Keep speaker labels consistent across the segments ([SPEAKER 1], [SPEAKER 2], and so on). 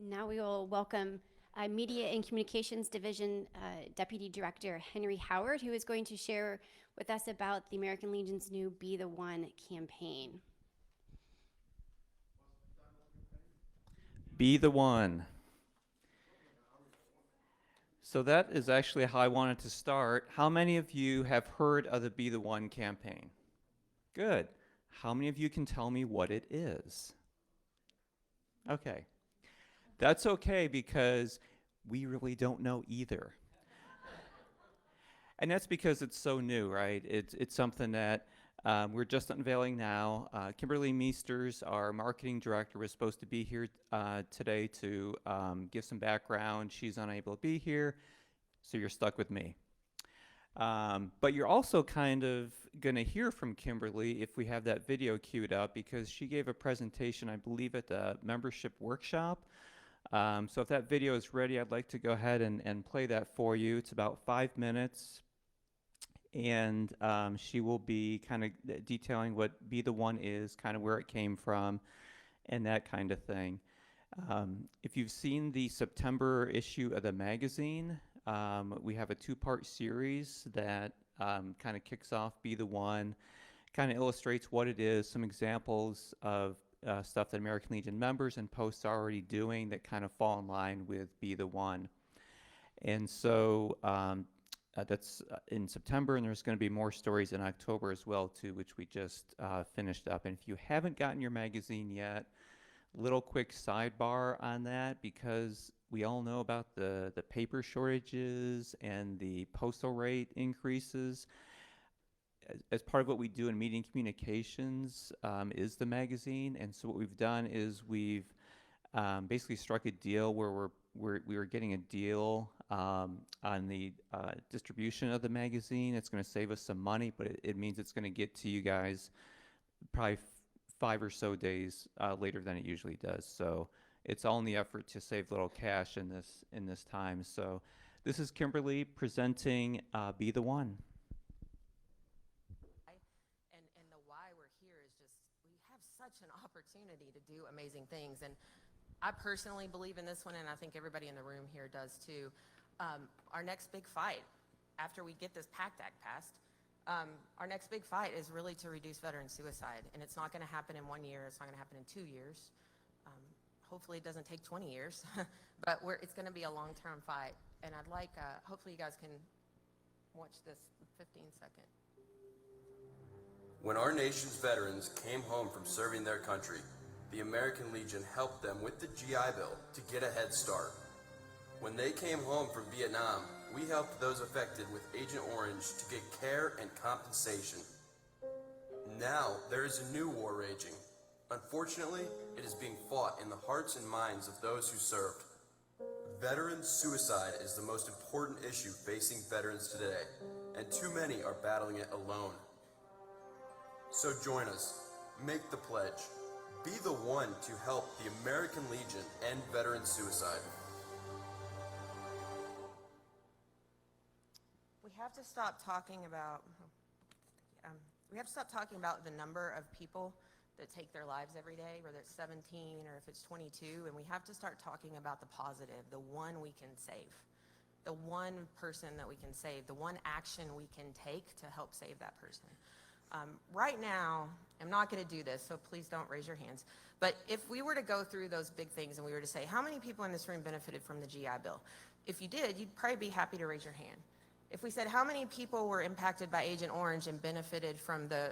[SPEAKER 1] Now we will welcome Media and Communications Division Deputy Director Henry Howard, who is going to share with us about the American Legion's new Be the One campaign.
[SPEAKER 2] Be the one. So that is actually how I wanted to start. How many of you have heard of the Be the One campaign? Good. How many of you can tell me what it is? Okay. That's okay because we really don't know either. And that's because it's so new, right? It's something that we're just unveiling now. Kimberly Meesters, our marketing director, was supposed to be here today to give some background. She's unable to be here, so you're stuck with me. But you're also kind of going to hear from Kimberly if we have that video queued up, because she gave a presentation, I believe, at the membership workshop. So if that video is ready, I'd like to go ahead and play that for you. It's about 5 minutes. And she will be kind of detailing what Be the One is, kind of where it came from, and that kind of thing. If you've seen the September issue of the magazine, we have a 2-part series that kind of kicks off Be the One, kind of illustrates what it is, some examples of stuff that American Legion members and posts are already doing that kind of fall in line with Be the One. And so that's in September, and there's going to be more stories in October as well, too, which we just finished up. And if you haven't gotten your magazine yet, little quick sidebar on that, because we all know about the paper shortages and the postal rate increases. As part of what we do in media and communications is the magazine, and so what we've done is we've basically struck a deal where we were getting a deal on the distribution of the magazine. It's going to save us some money, but it means it's going to get to you guys probably 5 or so days later than it usually does. So it's all in the effort to save a little cash in this time. So this is Kimberly presenting Be the One.
[SPEAKER 3] And the why we're here is just we have such an opportunity to do amazing things. And I personally believe in this one, and I think everybody in the room here does too. Our next big fight, after we get this PACT Act passed, our next big fight is really to reduce veteran suicide. And it's not going to happen in 1 year. It's not going to happen in 2 years. Hopefully it doesn't take 20 years, but it's going to be a long-term fight. And I'd like, hopefully you guys can watch this 15-second.
[SPEAKER 4] When our nation's veterans came home from serving their country, the American Legion helped them with the GI Bill to get a head start. When they came home from Vietnam, we helped those affected with Agent Orange to get care and compensation. Now, there is a new war raging. Unfortunately, it is being fought in the hearts and minds of those who served. Veteran suicide is the most important issue facing veterans today, and too many are battling it alone. So join us, make the pledge, be the one to help the American Legion end veteran suicide.
[SPEAKER 3] We have to stop talking about the number of people that take their lives every day, whether it's 17 or if it's 22, and we have to start talking about the positive, the one we can save, the one person that we can save, the one action we can take to help save that person. Right now, I'm not going to do this, so please don't raise your hands. But if we were to go through those big things and we were to say, how many people in this room benefited from the GI Bill? If you did, you'd probably be happy to raise your hand. If we said, how many people were impacted by Agent Orange and benefited from the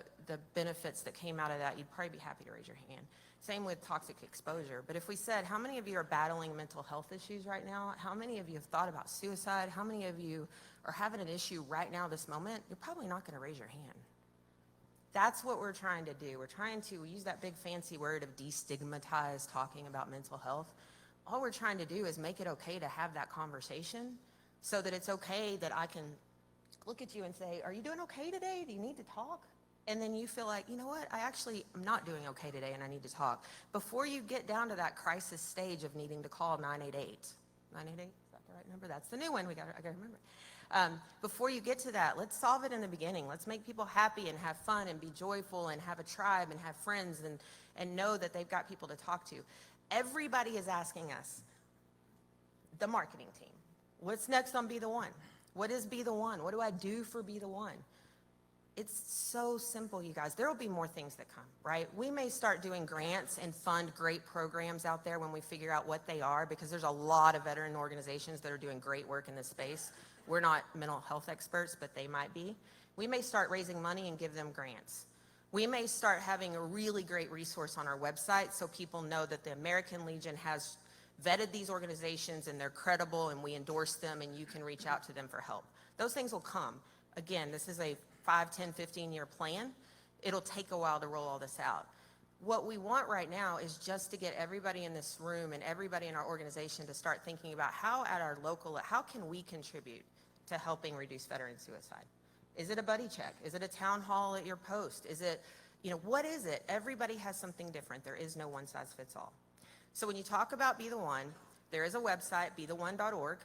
[SPEAKER 3] benefits that came out of that, you'd probably be happy to raise your hand. Same with toxic exposure. But if we said, how many of you are battling mental health issues right now? How many of you have thought about suicide? How many of you are having an issue right now, this moment? You're probably not going to raise your hand. That's what we're trying to do. We're trying to use that big fancy word of destigmatize talking about mental health. All we're trying to do is make it okay to have that conversation so that it's okay that I can look at you and say, are you doing okay today? Do you need to talk? And then you feel like, you know what, I actually am not doing okay today and I need to talk. Before you get down to that crisis stage of needing to call 988. 988, is that the right number? That's the new one, I gotta remember. Before you get to that, let's solve it in the beginning. Let's make people happy and have fun and be joyful and have a tribe and have friends and know that they've got people to talk to. Everybody is asking us, the marketing team. What's next on Be the One? What is Be the One? What do I do for Be the One? It's so simple, you guys. There will be more things that come, right? We may start doing grants and fund great programs out there when we figure out what they are, because there's a lot of veteran organizations that are doing great work in this space. We're not mental health experts, but they might be. We may start raising money and give them grants. We may start having a really great resource on our website so people know that the American Legion has vetted these organizations and they're credible and we endorse them and you can reach out to them for help. Those things will come. Again, this is a 5, 10, 15-year plan. It'll take a while to roll all this out. What we want right now is just to get everybody in this room and everybody in our organization to start thinking about how at our local, how can we contribute to helping reduce veteran suicide? Is it a buddy check? Is it a town hall at your post? Is it, what is it? Everybody has something different. There is no one size fits all. So when you talk about Be the One, there is a website, betheone.org,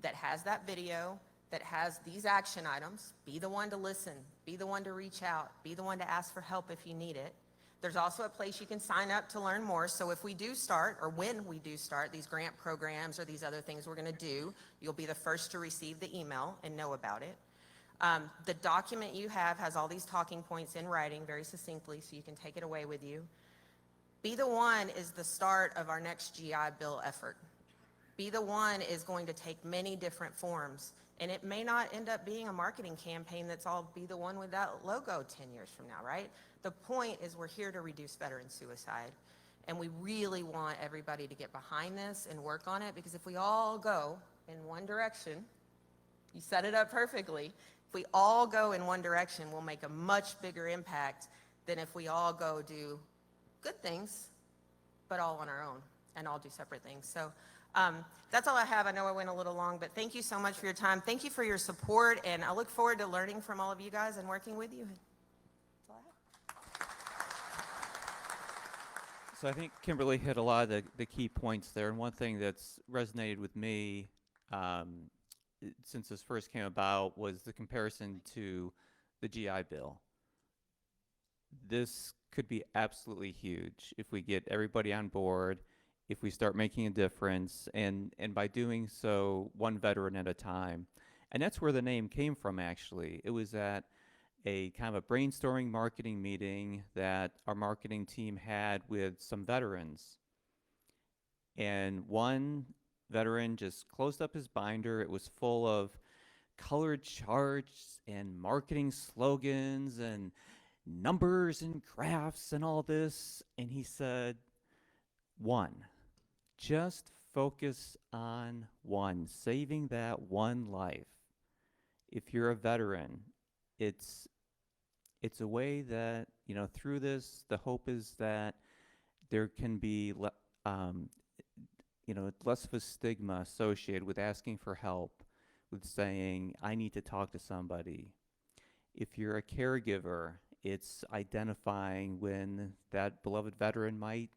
[SPEAKER 3] that has that video, that has these action items. Be the one to listen, be the one to reach out, be the one to ask for help if you need it. There's also a place you can sign up to learn more. So if we do start, or when we do start these grant programs or these other things we're gonna do, you'll be the first to receive the email and know about it. The document you have has all these talking points in writing very succinctly, so you can take it away with you. Be the One is the start of our next GI Bill effort. Be the One is going to take many different forms. And it may not end up being a marketing campaign that's all Be the One with that logo 10 years from now, right? The point is we're here to reduce veteran suicide. And we really want everybody to get behind this and work on it, because if we all go in one direction, you set it up perfectly. If we all go in one direction, we'll make a much bigger impact than if we all go do good things, but all on our own and all do separate things. So that's all I have. I know I went a little long, but thank you so much for your time. Thank you for your support, and I look forward to learning from all of you guys and working with you. That's all I have.
[SPEAKER 2] So I think Kimberly hit a lot of the key points there, and one thing that's resonated with me since this first came about was the comparison to the GI Bill. This could be absolutely huge if we get everybody on board, if we start making a difference, and by doing so one veteran at a time. And that's where the name came from, actually. It was at a kind of a brainstorming marketing meeting that our marketing team had with some veterans. And one veteran just closed up his binder. It was full of colored charts and marketing slogans and numbers and graphs and all this. And he said, one, just focus on one, saving that one life. If you're a veteran, it's a way that, through this, the hope is that there can be, less of a stigma associated with asking for help, with saying, I need to talk to somebody. If you're a caregiver, it's identifying when that beloved veteran might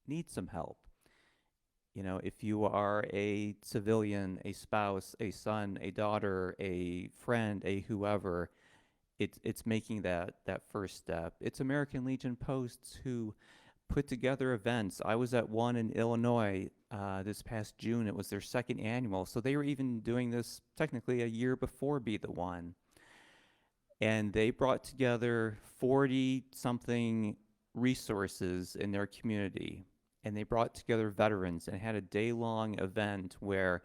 [SPEAKER 2] need some help. If you are a civilian, a spouse, a son, a daughter, a friend, a whoever, it's making that first step. It's American Legion Posts who put together events. I was at one in Illinois this past June. It was their second annual. So they were even doing this technically a year before Be the One. And they brought together 40-something resources in their community. And they brought together veterans and had a day-long event where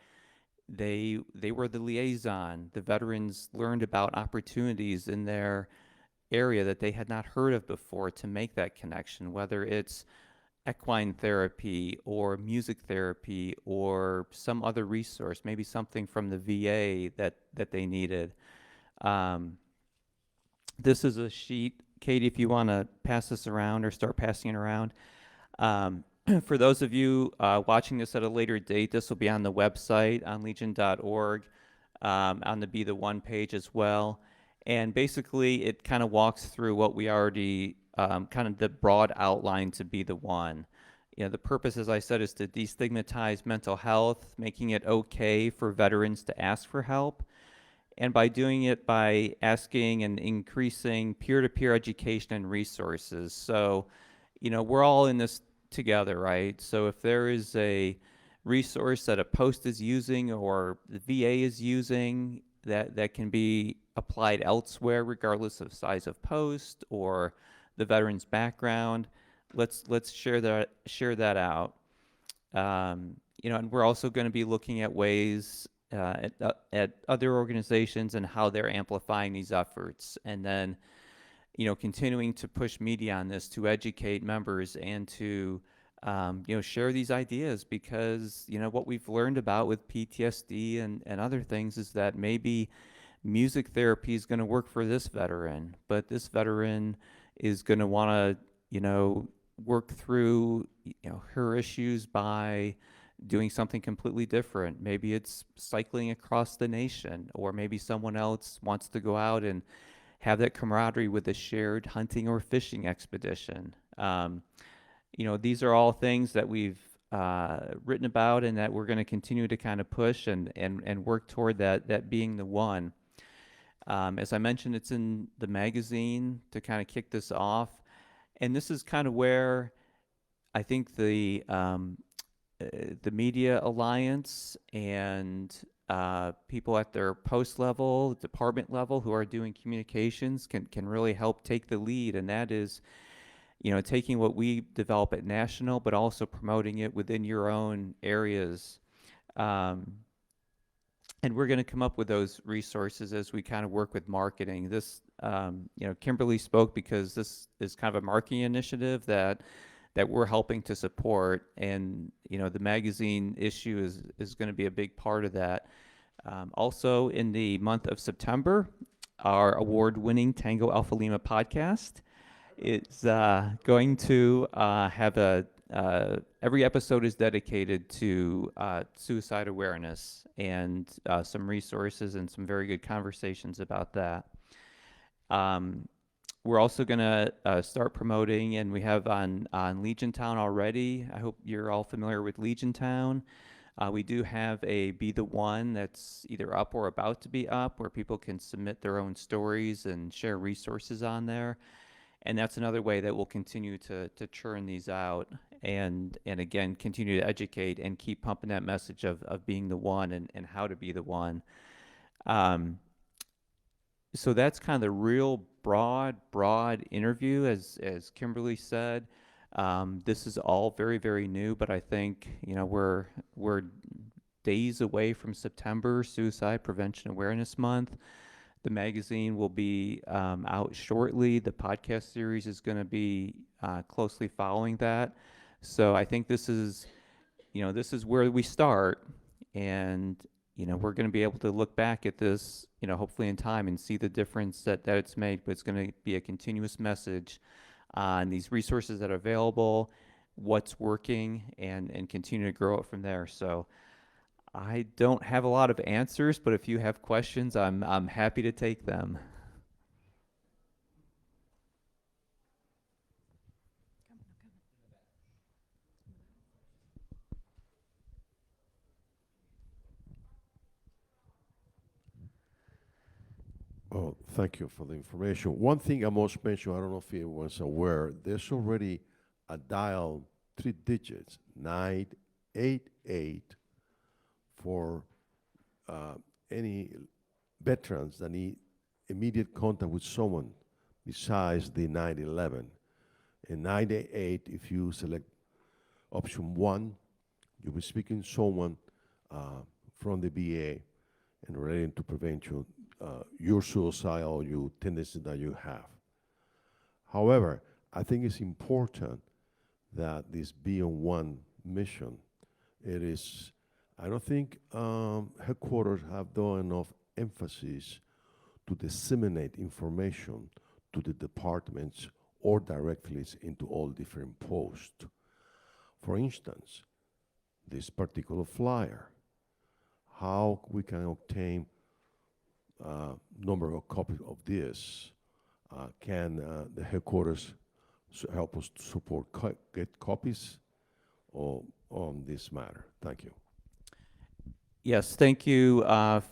[SPEAKER 2] they were the liaison. The veterans learned about opportunities in their area that they had not heard of before to make that connection, whether it's equine therapy or music therapy or some other resource, maybe something from the VA that they needed. This is a sheet, Katie, if you want to pass this around or start passing it around. For those of you watching this at a later date, this will be on the website on legion.org, on the Be the One page as well. And basically, it kind of walks through what we already, kind of the broad outline to Be the One. The purpose, as I said, is to destigmatize mental health, making it okay for veterans to ask for help. And by doing it by asking and increasing peer-to-peer education and resources. So, we're all in this together, right? So if there is a resource that a post is using or the VA is using that can be applied elsewhere, regardless of size of post or the veteran's background. Let's share that out. And we're also going to be looking at ways at other organizations and how they're amplifying these efforts, and then continuing to push media on this to educate members and to share these ideas, because what we've learned about with PTSD and other things is that maybe music therapy is going to work for this veteran, but this veteran is going to want to work through her issues by doing something completely different. Maybe it's cycling across the nation, or maybe someone else wants to go out and have that camaraderie with a shared hunting or fishing expedition. These are all things that we've written about and that we're going to continue to kind of push and work toward that being the one. As I mentioned, it's in the magazine to kind of kick this off. And this is kind of where I think the Media Alliance and people at their post level, department level who are doing communications can really help take the lead. And that is, taking what we develop at national, but also promoting it within your own areas. And we're going to come up with those resources as we kind of work with marketing. This, Kimberly spoke because this is kind of a marketing initiative that we're helping to support, and the magazine issue is going to be a big part of that. Also, in the month of September, our award-winning Tango Alpha Lima podcast is going to have every episode is dedicated to suicide awareness and some resources and some very good conversations about that. We're also going to start promoting, and we have on Legiontown already. I hope you're all familiar with Legiontown. We do have a Be the One that's either up or about to be up, where people can submit their own stories and share resources on there. And that's another way that we'll continue to churn these out and again, continue to educate and keep pumping that message of being the one and how to be the one. So that's kind of the real broad interview, as Kimberly said. This is all very, very new, but I think, we're days away from September, Suicide Prevention Awareness Month. The magazine will be out shortly. The podcast series is going to be closely following that. So I think this is where we start, and we're going to be able to look back at this, hopefully in time, and see the difference that it's made. But it's going to be a continuous message on these resources that are available, what's working, and continue to grow it from there. So I don't have a lot of answers, but if you have questions, I'm happy to take them.
[SPEAKER 5] Oh, thank you for the information. One thing I must mention, I don't know if everyone's aware, there's already a dial 3 digits, 988, for any veterans that need immediate contact with someone besides the 911. And 988, if you select option 1, you'll be speaking to someone from the VA and relating to prevention your suicide or your tendency that you have. However, I think it's important that this Beyond One mission, I don't think headquarters have done enough emphasis to disseminate information to the departments or directly into all different posts. For instance, this particular flyer, how we can obtain number of copies of this. Can the headquarters help us to support, get copies on this matter? Thank you.
[SPEAKER 2] Yes, thank you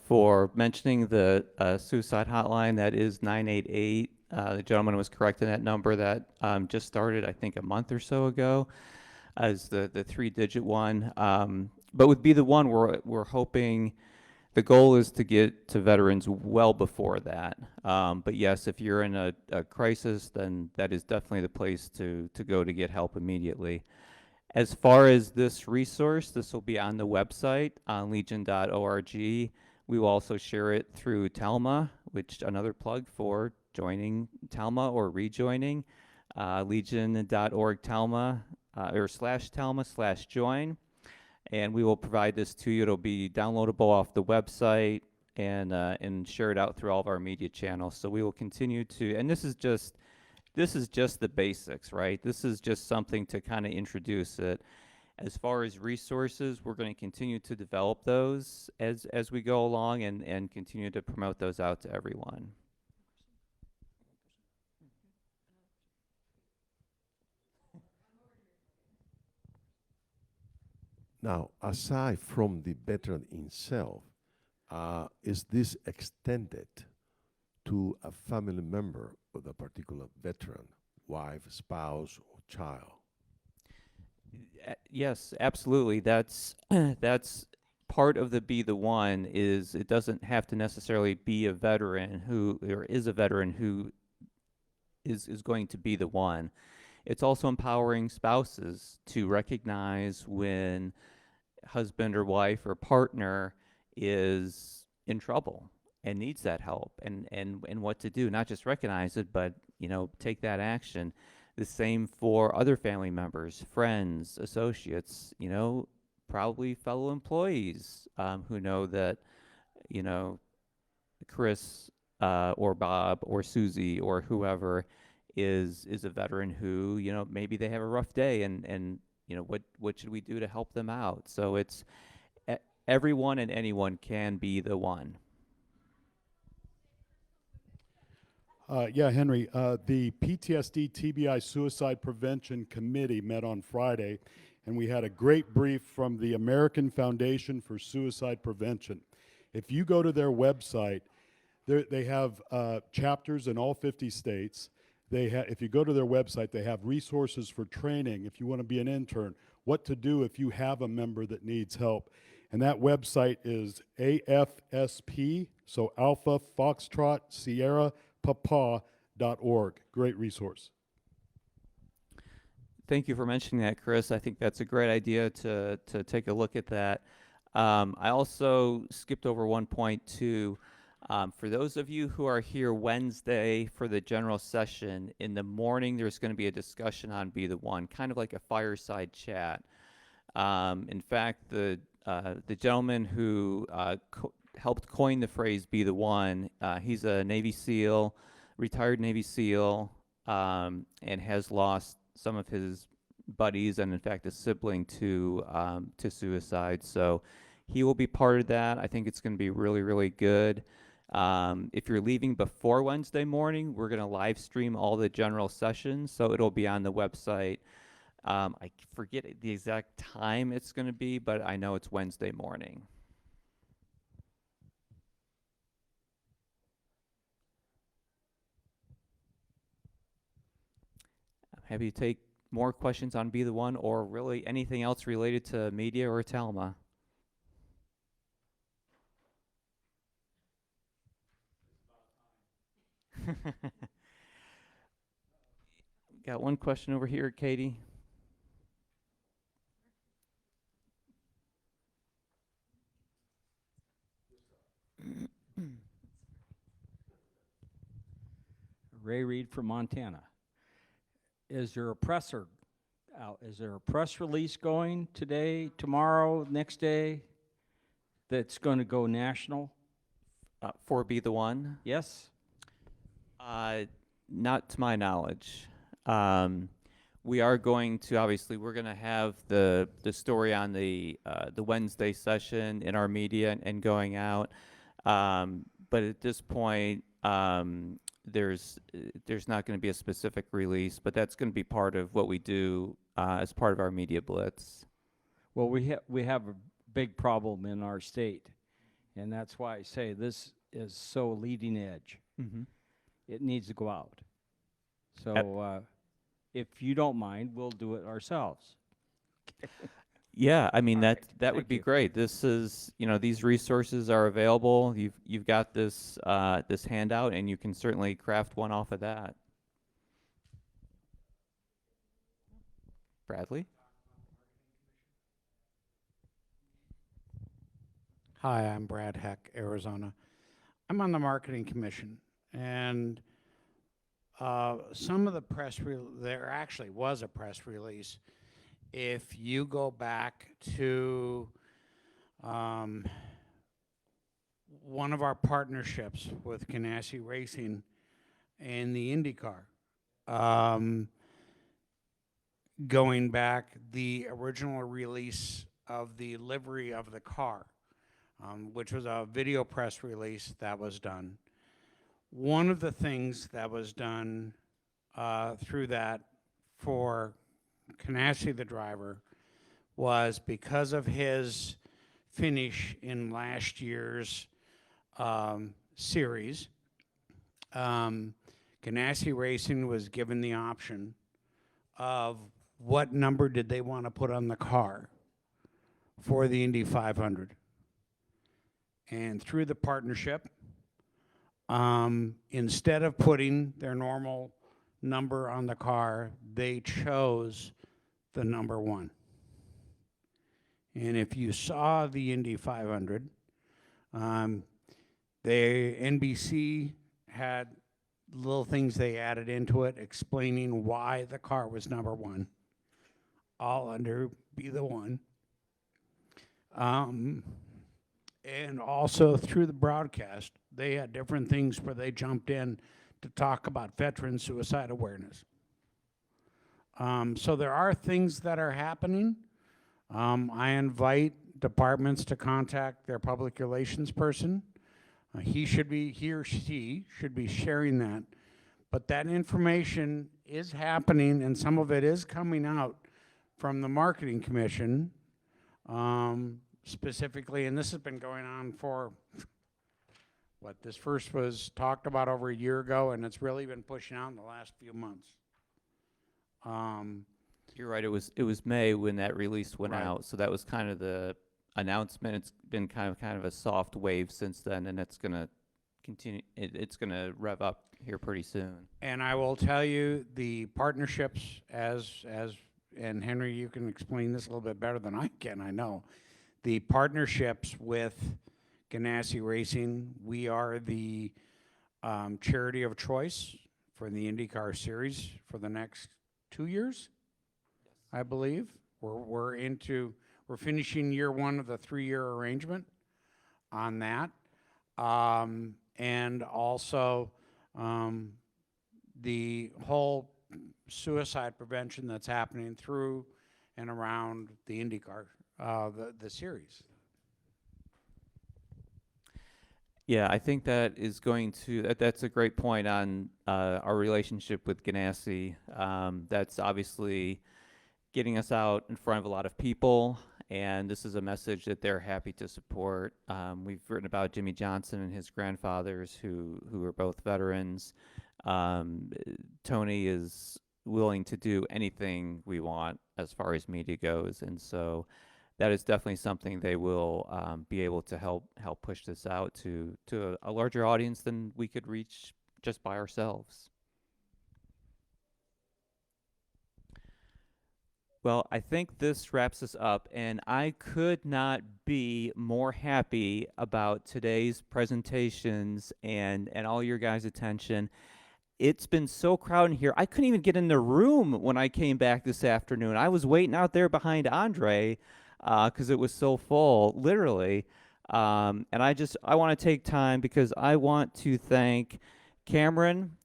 [SPEAKER 2] for mentioning the suicide hotline. That is 988. The gentleman was correct in that number. That just started, I think, a month or so ago as the 3-digit one. But with Be the One, we're hoping the goal is to get to veterans well before that. But yes, if you're in a crisis, then that is definitely the place to go to get help immediately. As far as this resource, this will be on the website on legion.org. We will also share it through Telma, which another plug for joining Telma or rejoining. Legion.org Telma or /Telma/join. And we will provide this to you. It'll be downloadable off the website and share it out through all of our media channels. So we will continue to, and this is just the basics, right? This is just something to kind of introduce it. As far as resources, we're going to continue to develop those as we go along and continue to promote those out to everyone.
[SPEAKER 5] Now, aside from the veteran himself, is this extended to a family member of a particular veteran, wife, spouse, or child?
[SPEAKER 2] Yes, absolutely. That's that's part of the Be the One. Is it doesn't have to necessarily be a veteran who or is a veteran who is going to be the one. It's also empowering spouses to recognize when husband or wife or partner is in trouble and needs that help and what to do. Not just recognize it, but take that action. The same for other family members, friends, associates, probably fellow employees who know that, Chris or Bob or Susie or whoever is a veteran who, maybe they have a rough day and what should we do to help them out? So it's everyone and anyone can be the one.
[SPEAKER 6] Yeah, Henry, the PTSD TBI Suicide Prevention Committee met on Friday, and we had a great brief from the American Foundation for Suicide Prevention. If you go to their website, they have chapters in all 50 states. If you go to their website, they have resources for training if you want to be an intern, what to do if you have a member that needs help. And that website is AFSP, so Alpha Foxtrot Sierra Papa.org. Great resource.
[SPEAKER 2] Thank you for mentioning that, Chris. I think that's a great idea to take a look at that. I also skipped over one point too. For those of you who are here Wednesday for the general session, in the morning there's going to be a discussion on Be the One, kind of like a fireside chat. In fact, the gentleman who helped coin the phrase "Be the One," he's a Navy SEAL, retired Navy SEAL, and has lost some of his buddies and, in fact, a sibling to suicide. So he will be part of that. I think it's going to be really, really good. If you're leaving before Wednesday morning, we're going to live stream all the general sessions, so it'll be on the website. I forget the exact time it's going to be, but I know it's Wednesday morning. I'm happy to take more questions on Be the One or really anything else related to media or Telma. Got one question over here, Katie.
[SPEAKER 7] Ray Reed from Montana. Is there a presser out? Is there a press release going today, tomorrow, next day that's going to go national?
[SPEAKER 2] For Be the One?
[SPEAKER 7] Yes?
[SPEAKER 2] Not to my knowledge. We are going to, obviously, we're going to have the story on the Wednesday session in our media and going out. But at this point, there's not going to be a specific release, but that's going to be part of what we do as part of our media blitz.
[SPEAKER 7] Well, we have a big problem in our state, and that's why I say this is so leading edge.
[SPEAKER 2] Mm-hmm.
[SPEAKER 7] It needs to go out. So if you don't mind, we'll do it ourselves.
[SPEAKER 2] Yeah, I mean,
[SPEAKER 7] All
[SPEAKER 2] that
[SPEAKER 7] right,
[SPEAKER 2] that would
[SPEAKER 7] thank
[SPEAKER 2] be
[SPEAKER 7] you.
[SPEAKER 2] great. This is, these resources are available. You've got this this handout, and you can certainly craft one off of that. Bradley?
[SPEAKER 8] Hi, I'm Brad Heck, Arizona. I'm on the Marketing Commission, and some of the there actually was a press release. If you go back to um, one of our partnerships with Ganassi Racing and the IndyCar, um, going back the original release of the livery of the car, which was a video press release that was done. One of the things that was done through that for Ganassi, the driver, was because of his finish in last year's series, Ganassi Racing was given the option of what number did they want to put on the car for the Indy 500. And through the partnership, instead of putting their normal number on the car, they chose the number 1. And if you saw the Indy 500, NBC had little things they added into it explaining why the car was number 1, all under Be the One. And also through the broadcast, they had different things where they jumped in to talk about veteran suicide awareness. So there are things that are happening. I invite departments to contact their public relations person. He or she should be sharing that. But that information is happening, and some of it is coming out from the Marketing Commission, specifically, and this has been going on for, this first was talked about over a year ago, and it's really been pushing out in the last few months.
[SPEAKER 2] You're right. It was May when that release went
[SPEAKER 8] Right.
[SPEAKER 2] out, so that was kind of the announcement. It's been kind of a soft wave since then, and it's gonna continue. It's gonna rev up here pretty soon.
[SPEAKER 8] And I will tell you, the partnerships, and Henry, you can explain this a little bit better than I can, I know. The partnerships with Ganassi Racing, we are the charity of choice for the IndyCar Series for the next 2 years, I believe. We're finishing year 1 of the 3-year arrangement on that. And also the whole suicide prevention that's happening through and around the IndyCar, the series.
[SPEAKER 2] Yeah, I think that is going to, that's a great point on our relationship with Ganassi. That's obviously getting us out in front of a lot of people, and this is a message that they're happy to support. We've written about Jimmy Johnson and his grandfathers who are both veterans. Tony is willing to do anything we want as far as media goes, and so that is definitely something they will be able to help push this out to a larger audience than we could reach just by ourselves. Well, I think this wraps us up, and I could not be more happy about today's presentations and all your guys' attention. It's been so crowded here. I couldn't even get in the room when I came back this afternoon. I was waiting out there behind Andre because it was so full, literally. And I want to take time because I want to thank Cameron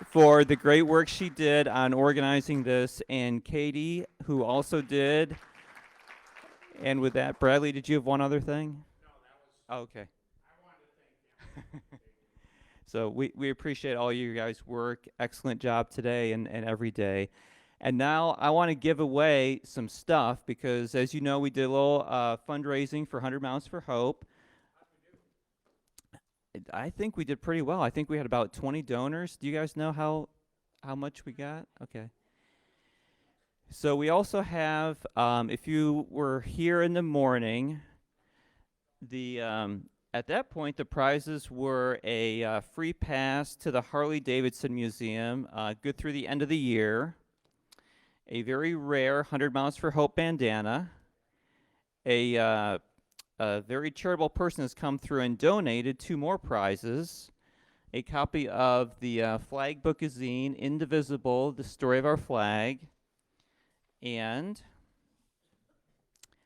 [SPEAKER 2] for the great work she did on organizing this, and Katie, who also did. And with that, Bradley, did you have one other thing? No, that was. Oh, okay. I wanted to thank you. So we appreciate all you guys' work. Excellent job today and every day. And now I want to give away some stuff because, as you know, we did a little fundraising for 100 Mounts for Hope. I think we did pretty well. I think we had about 20 donors. Do you guys know how much we got? Okay. So we also have, if you were here in the morning, at that point the prizes were a free pass to the Harley-Davidson Museum, good through the end of the year, a very rare 100 Miles for Hope bandana, a very charitable person has come through and donated 2 more prizes, a copy of the Flag Bookazine, Indivisible, The Story of Our Flag, and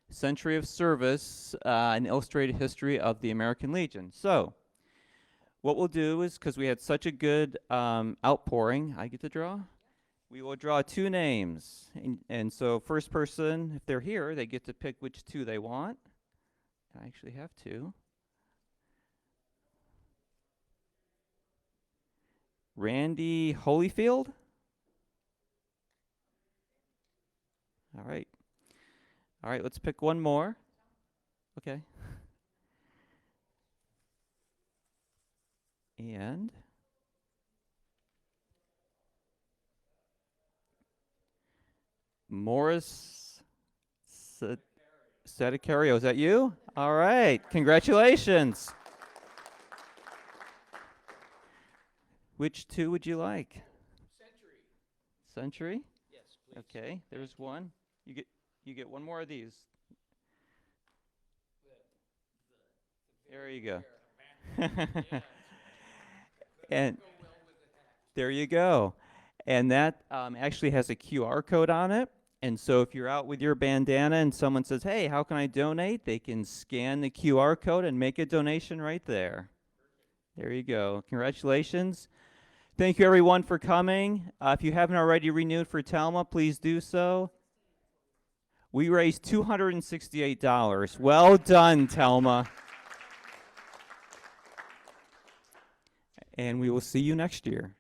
[SPEAKER 2] Century of Service, an illustrated history of the American Legion. So, what we'll do is, because we had such a good outpouring, I get to draw? We will draw 2 names. And so, first person, if they're here, they get to pick which 2 they want. I actually have 2. Randy Holyfield? All right. All right, let's pick one more. Okay. And Morris Sadicario, is that you? All right, congratulations. Which 2 would you like? Century? Yes, please. Okay, there's one. You get one more of these. There you go. And there you go. And that actually has a QR code on it. And so if you're out with your bandana and someone says, hey, how can I donate? They can scan the QR code and make a donation right there. There you go. Congratulations. Thank you, everyone, for coming. If you haven't already renewed for Telma, please do so. We raised $268. Well done, Telma. And we will see you next year.